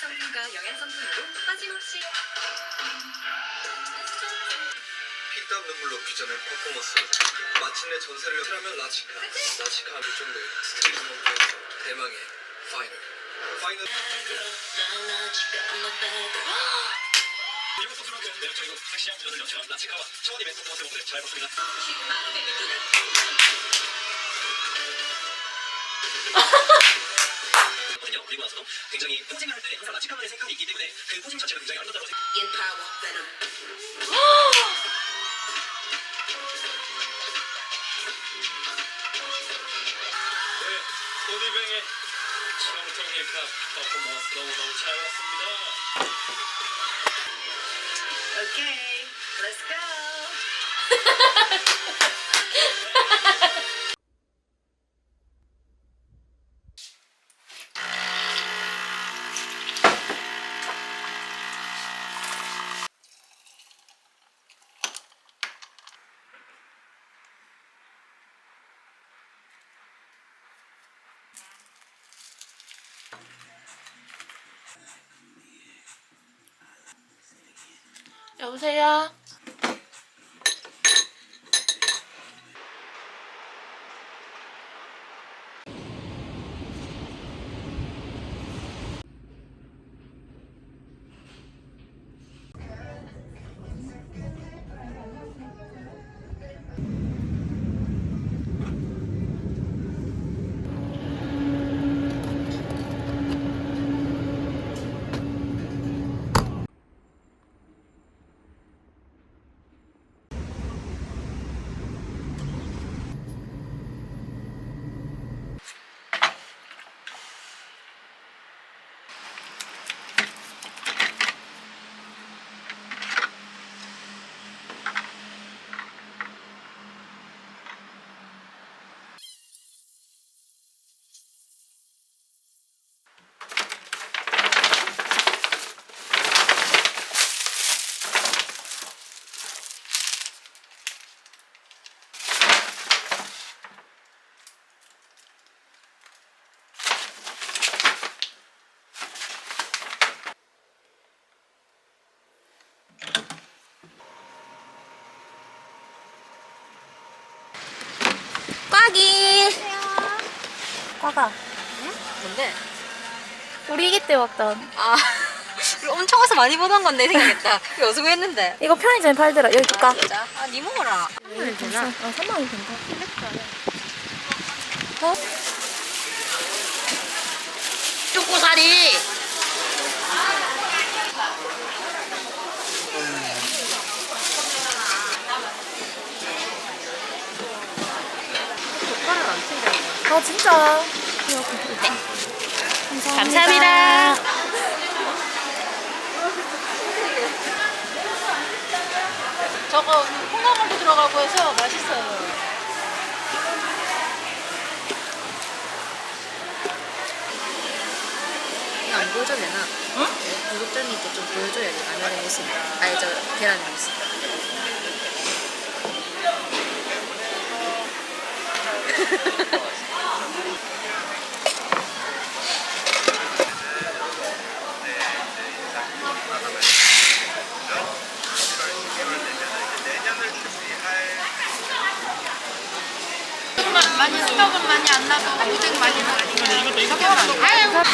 성분과 영양 성분으로 빠짐없이 피땀 눈물로 빚어낸 퍼포먼스. 마침내 전세를 하면 라치카. 라치카 그 정도의 스트리트 몽크에서 대망의 파이널. 미국 선수로는 매력적이고 섹시한 드러을 연출한 라치카와 차원이 멘트 퍼포먼스 모델 잘 봤습니다. 그리고 나서도 굉장히 포징을 할 때 항상 라치카만의 색깔이 있기 때문에 그 포징 자체가 굉장히 아름답다고 네, 오니뱅의 정통 힙합 퍼포먼스 너무너무 잘 봤습니다. 오케이, let's go. 여보세요? 꽉이! 꽉아. 응? 뭔데? 우리 이기 때 먹던. 아, 우리 엄청 와서 많이 보던 건데 생각했다. 이거 어디서 구했는데? 이거 편의점에 팔더라. 여기 줄까? 진짜? 아, 니 먹어라. 3만 되나? 3만원 된다. 어? 초코사리! 젓갈을 안 챙겨. 아, 진짜. 감사합니다. 저거 콩나물도 들어가고 해서 맛있어요. 이거 안 보여줘도 되나? 응? 구독자님께 좀 보여줘야 돼. 라면의 모습. 아니, 저 계란의 모습. 많이 스톡은 많이 안 나고 고생 많이 나고 아유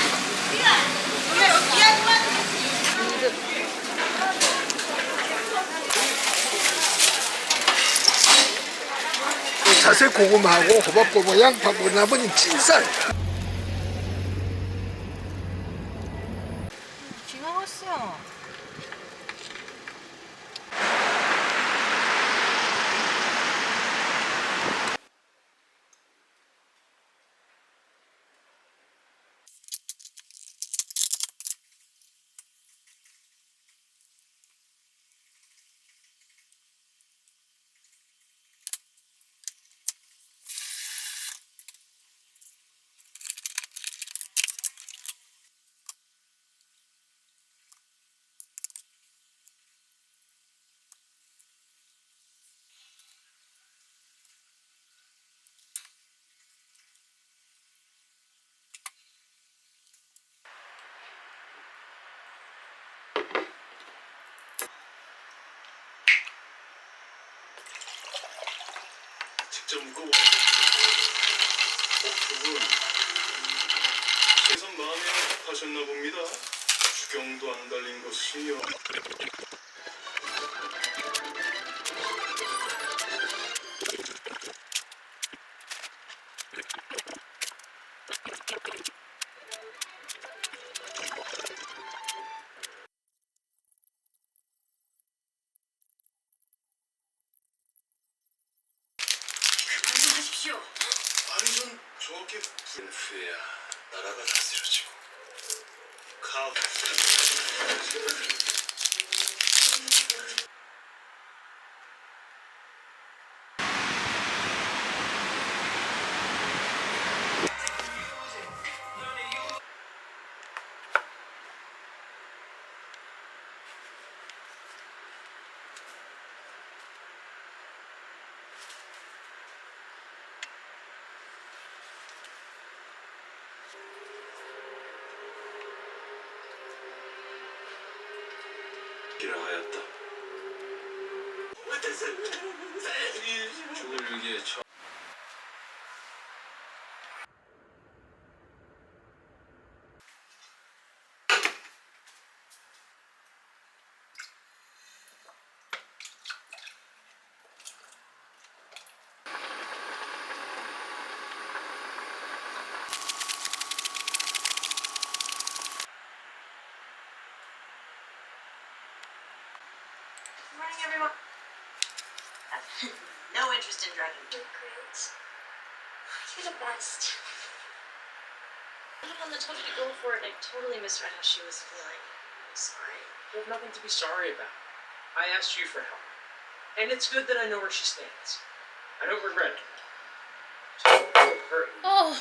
자색 고구마하고 호박고구마, 양파고 나머지 찐쌀. 지나갔어. 좀 무거워. 두분 재산 마음에 하셨나 봅니다. 주경도 안 달린 것이요. 그만 좀 하십시오. 완전 저게 불후야. 나라가 다스려지고 가. 기라 하였다. 죽을 위기에 처. Good morning, everyone. No interest in dragging. You're great. You're the best. I'm the one that told you to go for it. I totally misread how she was feeling. I'm sorry. You have nothing to be sorry about. I asked you for help. And it's good that I know where she stands. I don't regret it. Just don't hurt me. 어.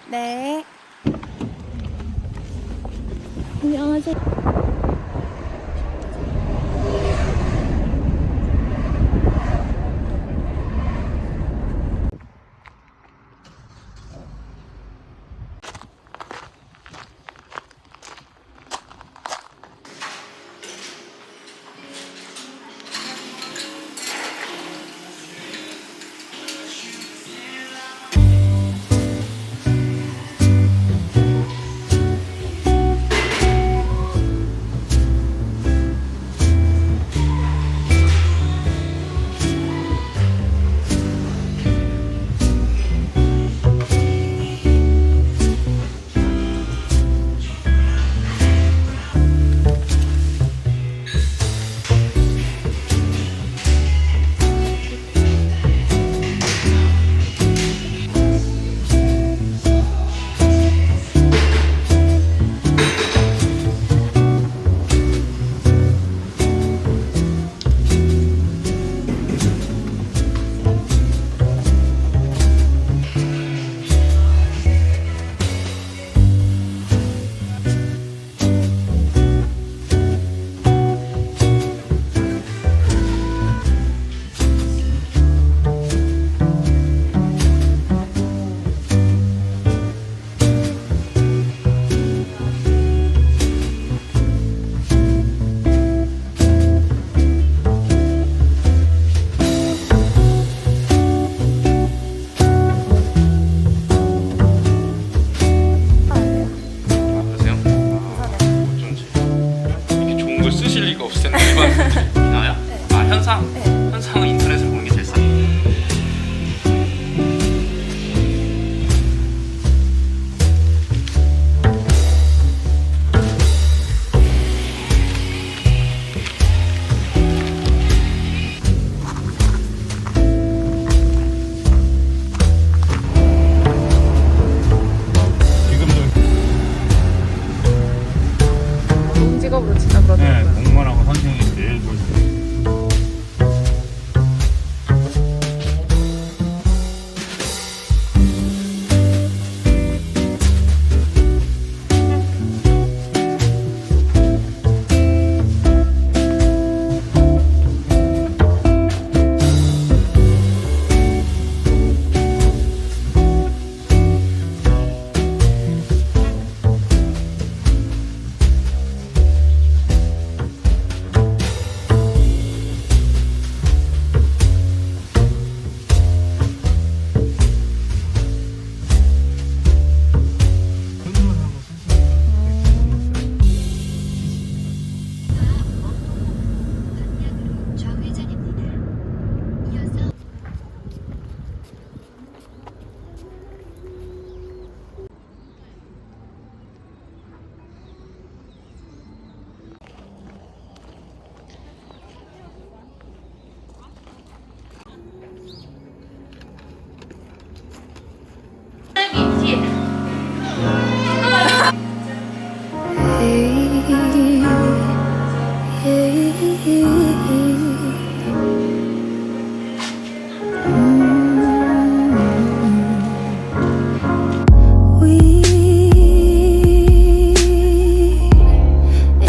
네. 안녕하세요.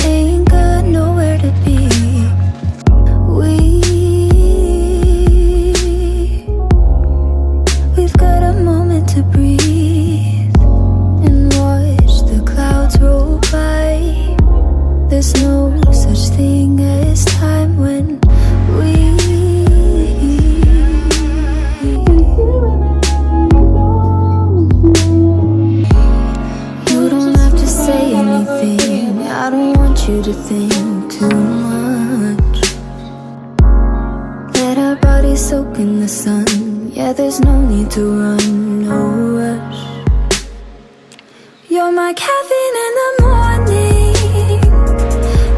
ain't got nowhere to be. We've got a moment to breathe and watch the clouds roll by. There's no such thing as time when we. You don't have to say anything. I don't want you to think too much. Let our bodies soak in the sun. Yeah, there's no need to run, no rush. You're my caffeine in the morning.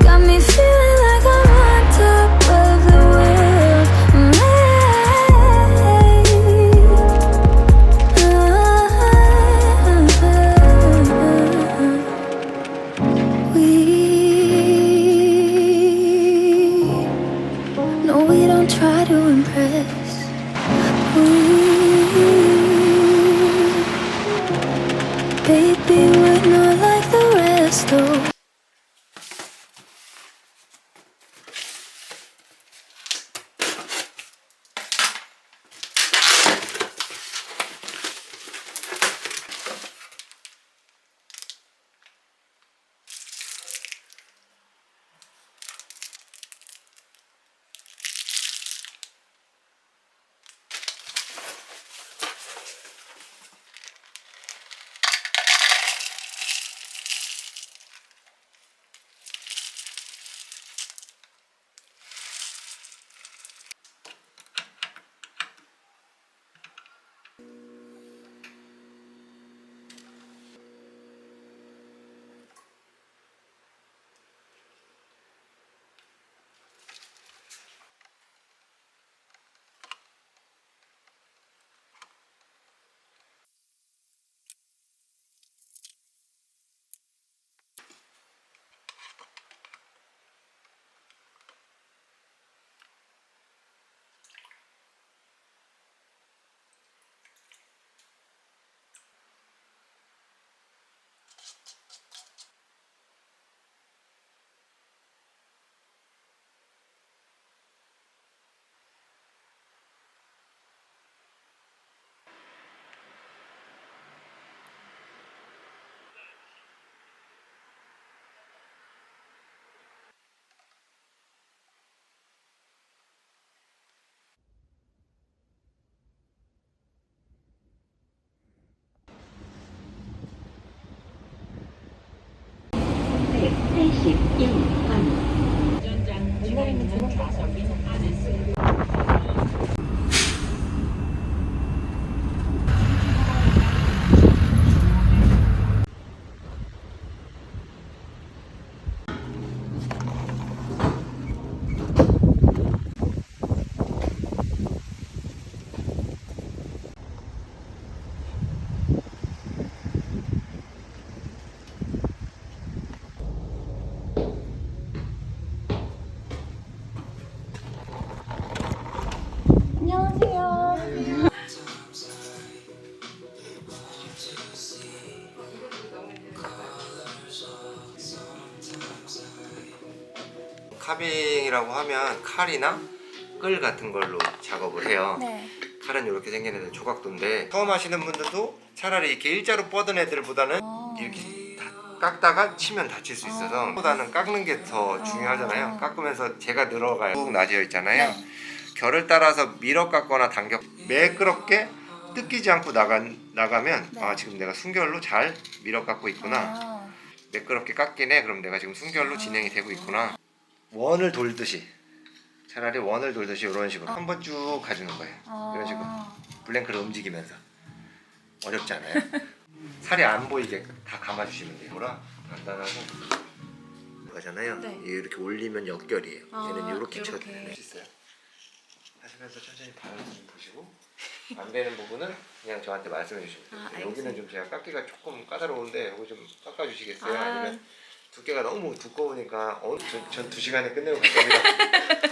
Got me feeling like I'm on top of the world. No, we don't try to impress. Baby, we're not like the rest, oh. 카빙이라고 하면 칼이나 끌 같은 걸로 작업을 해요. 네. 칼은 이렇게 생긴 애들 조각도인데 처음 하시는 분들도 차라리 이렇게 일자로 뻗은 애들보다는 이렇게 깎다가 치면 다칠 수 있어서 보다는 깎는 게 더 중요하잖아요. 깎으면서 제가 늘어가요. 쭉 나뉘어 있잖아요. 결을 따라서 밀어 깎거나 당겨 매끄럽게 뜯기지 않고 나가면 아 지금 내가 순결로 잘 밀어 깎고 있구나. 매끄럽게 깎이네. 그럼 내가 지금 순결로 진행이 되고 있구나. 원을 돌듯이 차라리 원을 돌듯이 이런 식으로 한번 쭉 가주는 거예요. 이런 식으로 블랭크를 움직이면서 어렵지 않아요. 살이 안 보이게 다 감아주시면 돼요. 뭐라 간단하고 그거잖아요. 네. 이렇게 올리면 역결이에요. 얘는 이렇게 쳐도 이렇게. 될 수 있어요. 하시면서 천천히 바라보좀 보시고 안 되는 부분은 그냥 저한테 말씀해 주시면 돼요. 여기는 좀 제가 깎기가 조금 까다로운데 이거 좀 깎아주시겠어요? 아니면 두께가 너무 두꺼우니까 전 2시간에 끝내고 갈 겁니다.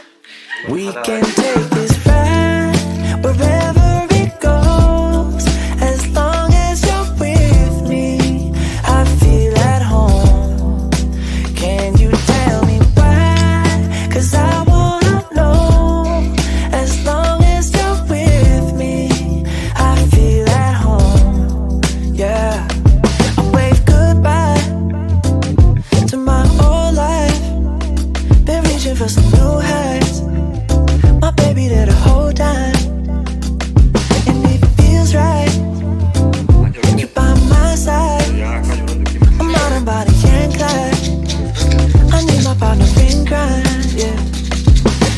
We can take this ride wherever it goes. As long as you're with me, I feel at home. Can you tell me why? 'Cause I wanna know. As long as you're with me, I feel at home. Yeah, I wave goodbye to my old life. Been reaching for some new heights. My baby there the whole time, and it feels right. You by my side. I'm out and body and glide. I need my partner in crime, yeah.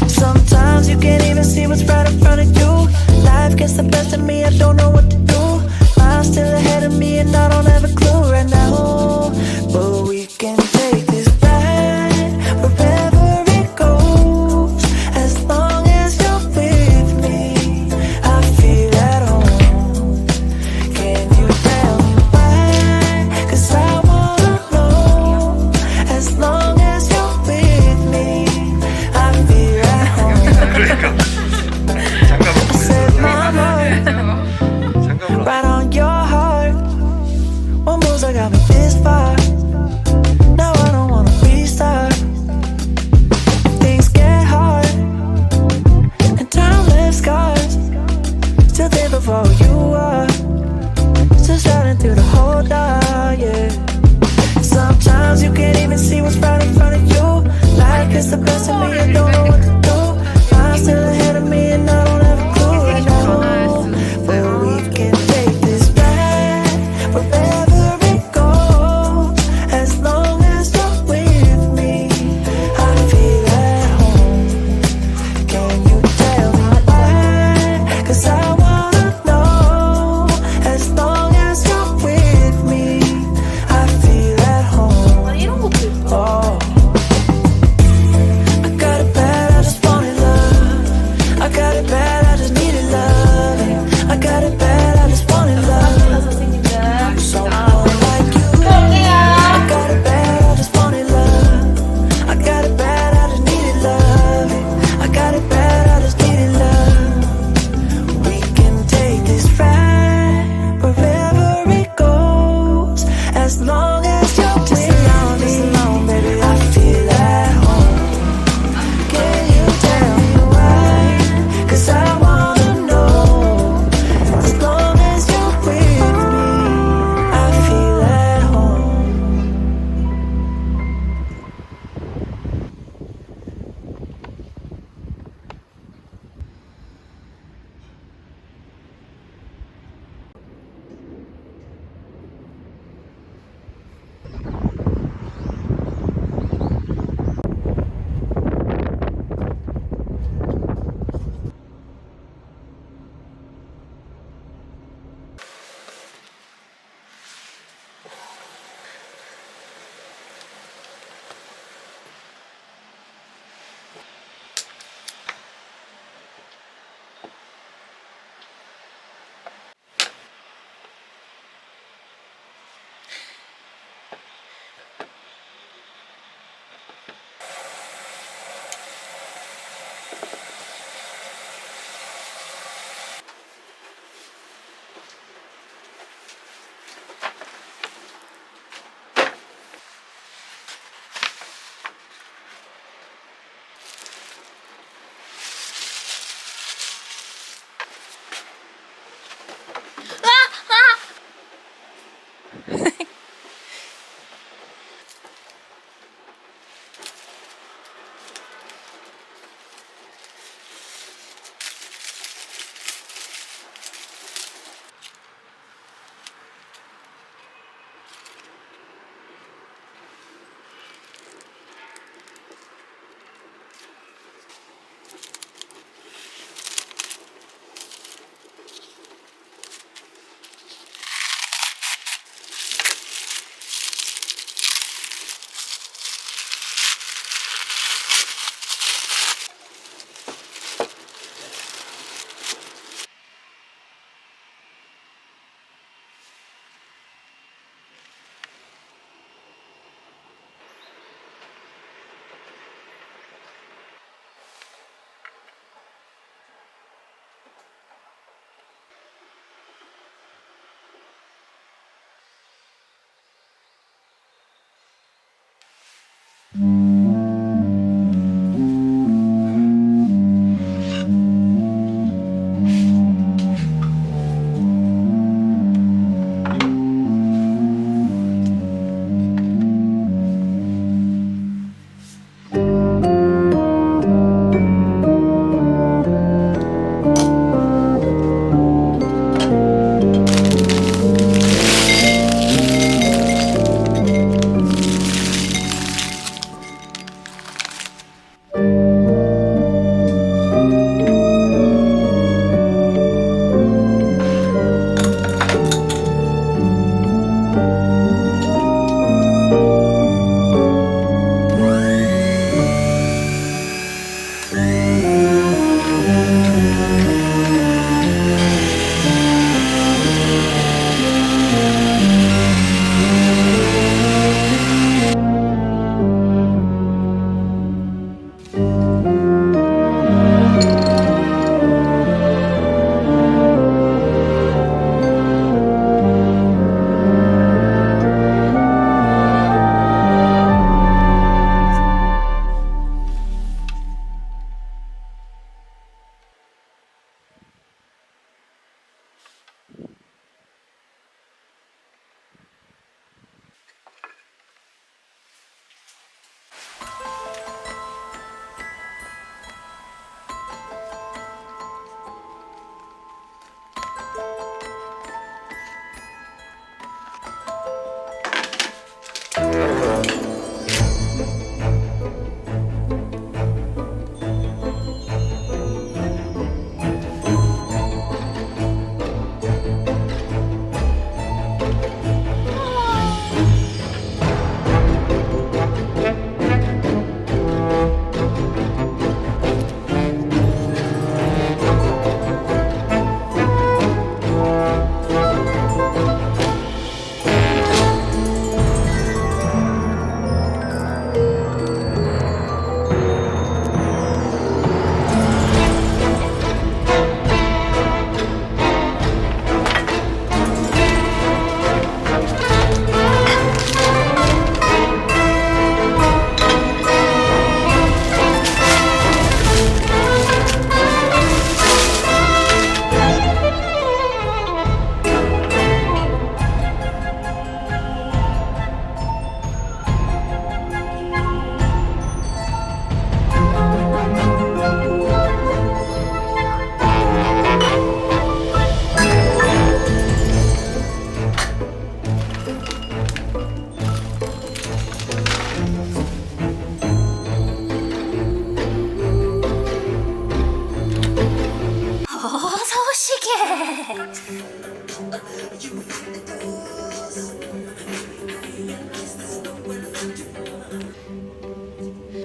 Sometimes you can't even see what's right in front of you. Life gets the best of me, I don't know what to do. Miles still ahead of me and I don't have a clue right now. But we can take this ride wherever it goes. As long as you're with me, I feel at home. Can you tell me why? 'Cause I wanna know. As long as you're with me, I feel at home. 그러니까 잠깐만 I set my mind 잠깐만 right on your heart. One moves I got me this far. Now I don't wanna restart. Things get hard and time leaves scars. Still there before you are. Still shining through the whole dark, yeah. Sometimes you can't even see what's right in front of you. Life is the best of me, I don't know what to do. I'm still ahead of me and I don't have a clue right now. But we can take this ride wherever it goes. As long as you're with me, I feel at home. Can you tell me why? 'Cause I wanna know. As long as you're with me, I feel at home. 아니 이런 것도 예뻐. Oh, I got it bad, I just want it love. 내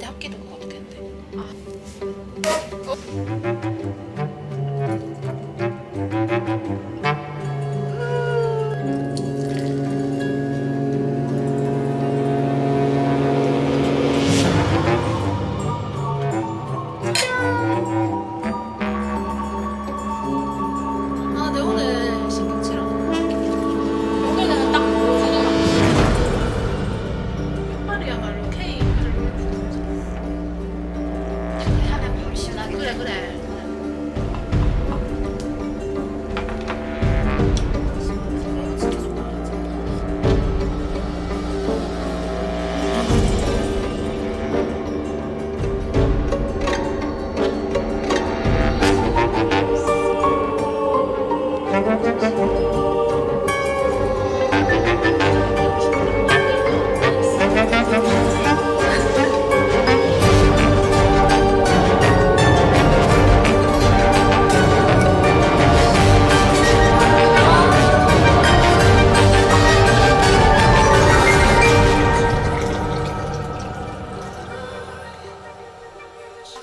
학기도 그거 어떻게 했는데? 아, 내 오늘 신경치랑 오늘은 딱 보여주더라. 끝말이야말로 K를 하면 바로 시원하게. 그래 그래. 진짜 좋다.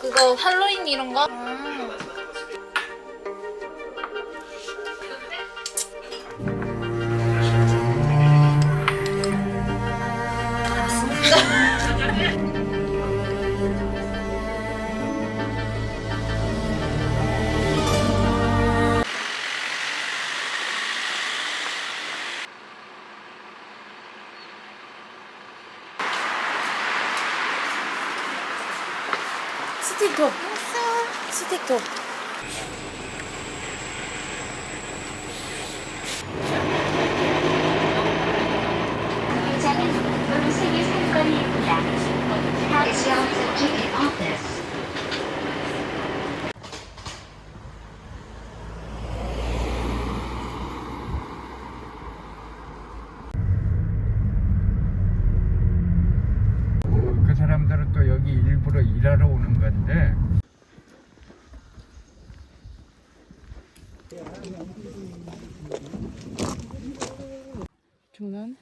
그거 할로윈 이런 거? 스틱톡. 스틱톡. 회장은 노르색의 상권입니다. Discount ticket office. 그 사람들은 또 여기 일부러 일하러 오는 건데 중간.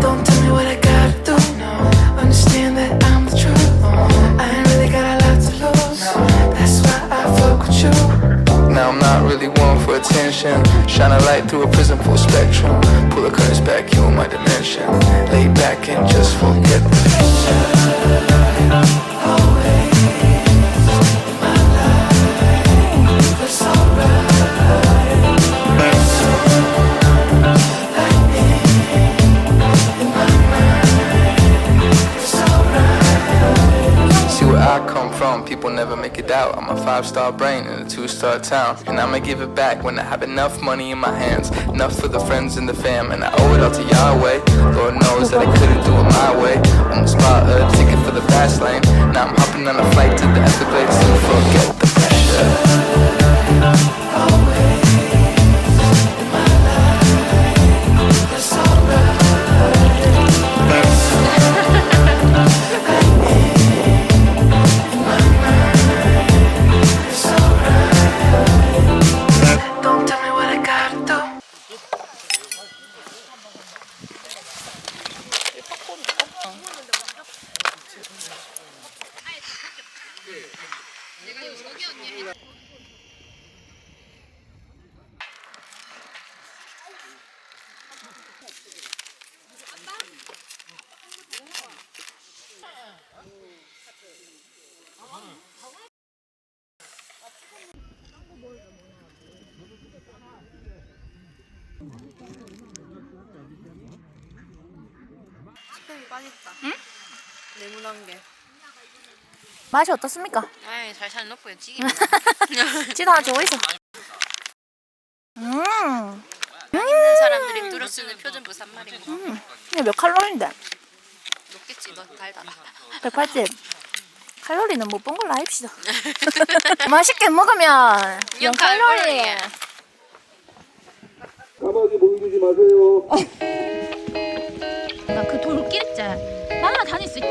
Don't tell me what I gotta do. Understand that I'm the truth. I ain't really got a lot to lose. That's why I fuck with you. Now I'm not really one for attention. Shine a light through a prism full spectrum. Pull the curtains back, you in my dimension. Lay back and just forget the future. Always in my life. It's alright. I come from, people never make it out. I'm a 5-star brain in a 2-star town. And I'ma give it back when I have enough money in my hands. Enough for the friends and the fam. And I owe it all to Yahweh. Lord knows that I couldn't do it my way. Almost bought a ticket for the fast lane. Now I'm hopping on a flight to the Everglades to forget the pressure. Always in my life. It's alright. Don't tell me what I gotta do. 네모난 게. 맛이 어떻습니까? 아이 살살 넣고 찌기. 지도 하나 주고 있어. 있는 사람들이 뚫을 수 있는 표준 부산말인 거. 이게 몇 칼로리인데? 높겠지 너 달달아. 180. 칼로리는 못 본 걸로 합시다. 맛있게 먹으면 0칼로리. 까마귀 보여주지 마세요. 나 그 돌길 있자. 날아다닐 수 있.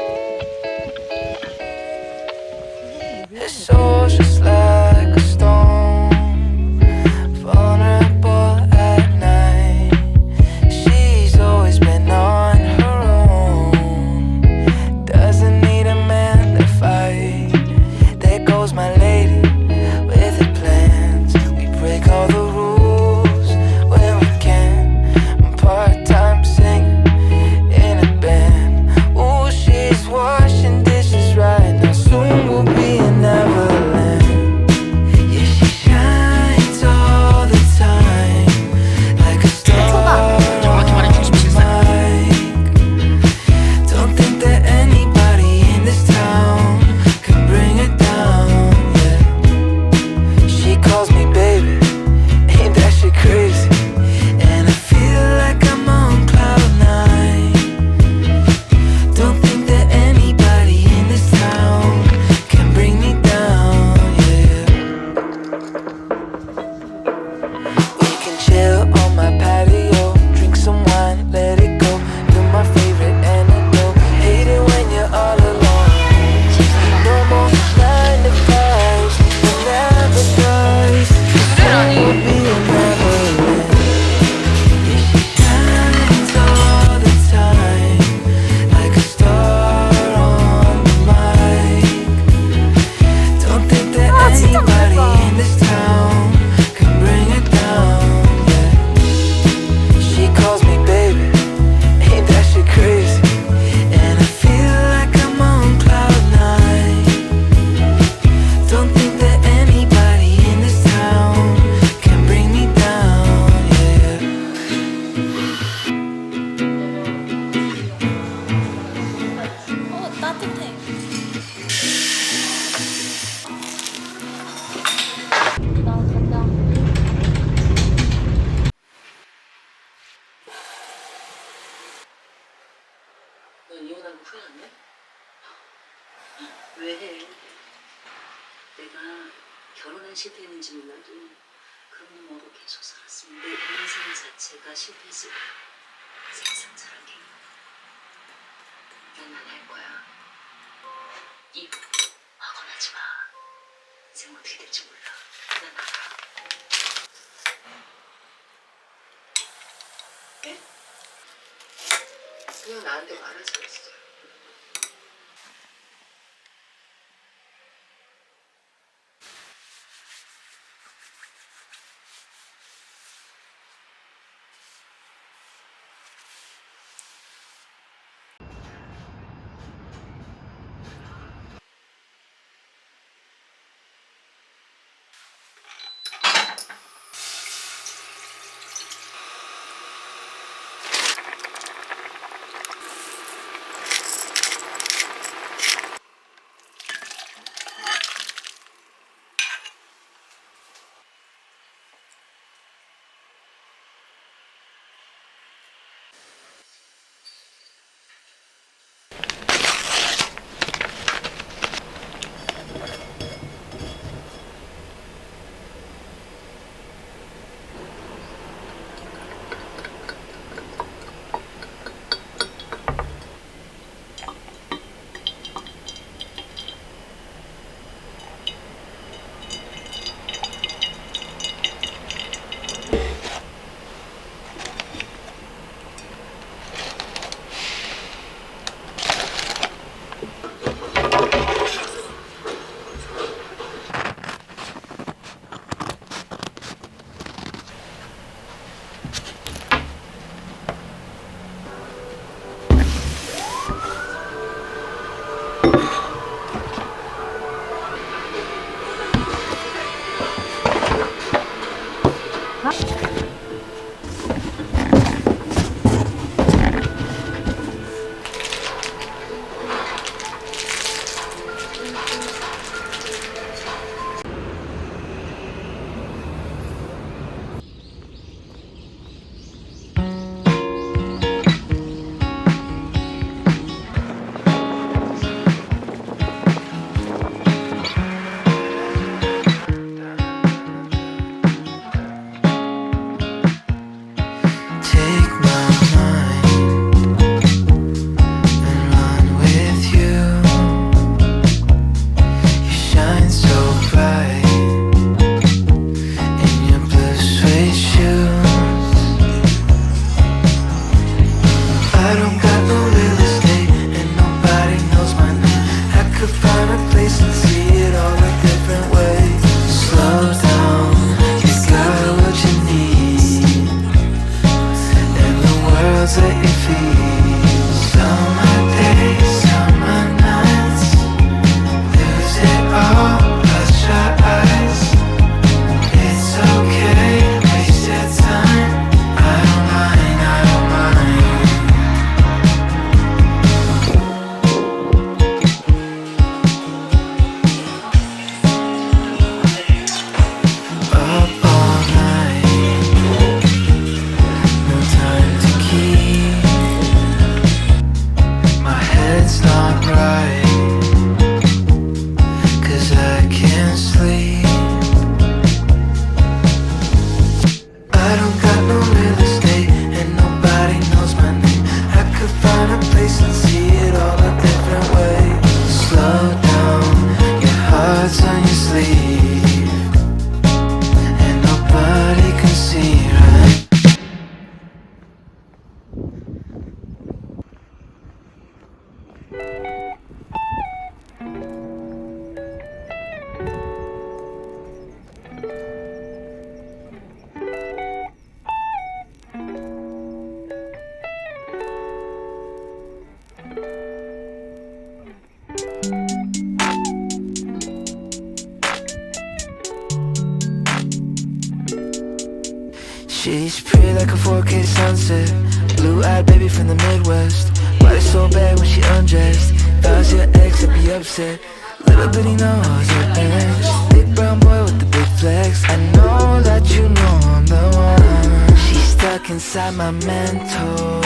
It's all just like a stone, vulnerable at night. She's always been on her own, doesn't need a man to fight. There goes my lady with her plans. We break all the rules when we can. I'm part-time singer in a band. Ooh, she's washing dishes right now. Soon we'll be in Neverland. 넌 이혼한 거 후회 안 해? 왜 해? 내가 결혼한 실패했는지 몰라도 그런 놈하고 계속 살았으면 내 인생 자체가 실패했을 거야. 세상 잘하게. 난 안 할 거야. 이거 화건하지 마. 인생 어떻게 될지 몰라. 난 알아. 네? 그냥 나한테 말하지 그랬어요. She's pretty like a 4K sunset. Blue-eyed baby from the Midwest. Body so bad when she undressed. If I was your ex, I'd be upset. Little bitty nose, her bangs. Big brown boy with the big flex. I know that you know I'm the one. She's stuck inside my mental.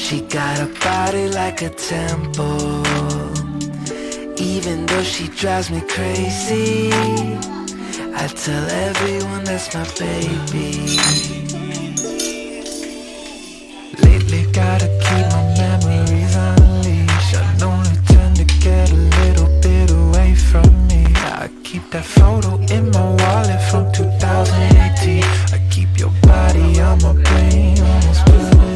She got a body like a temple. Even though she drives me crazy, I tell everyone that's my baby. Lately gotta keep my memories on a leash. I only tend to get a little bit away from me. I keep that photo in my wallet from 2018. I keep your body on my brain almost permanently.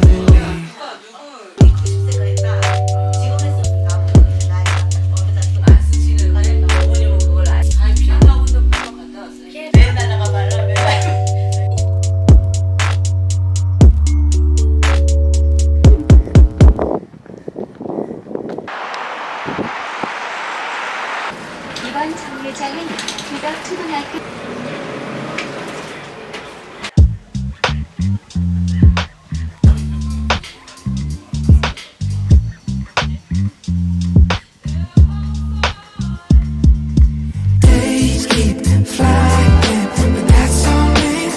이번 정류장은 국악초등학교 Days keep flying, but that's on me.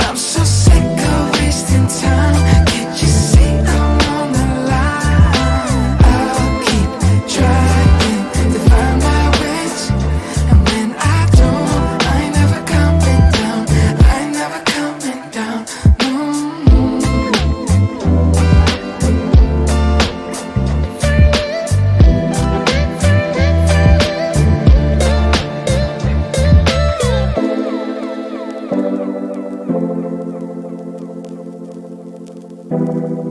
I'm so sick of wasting time. Can't you see I'm on the line? I'll keep trying to find my wits, and when I don't, I ain't never coming down. I ain't never coming down. No.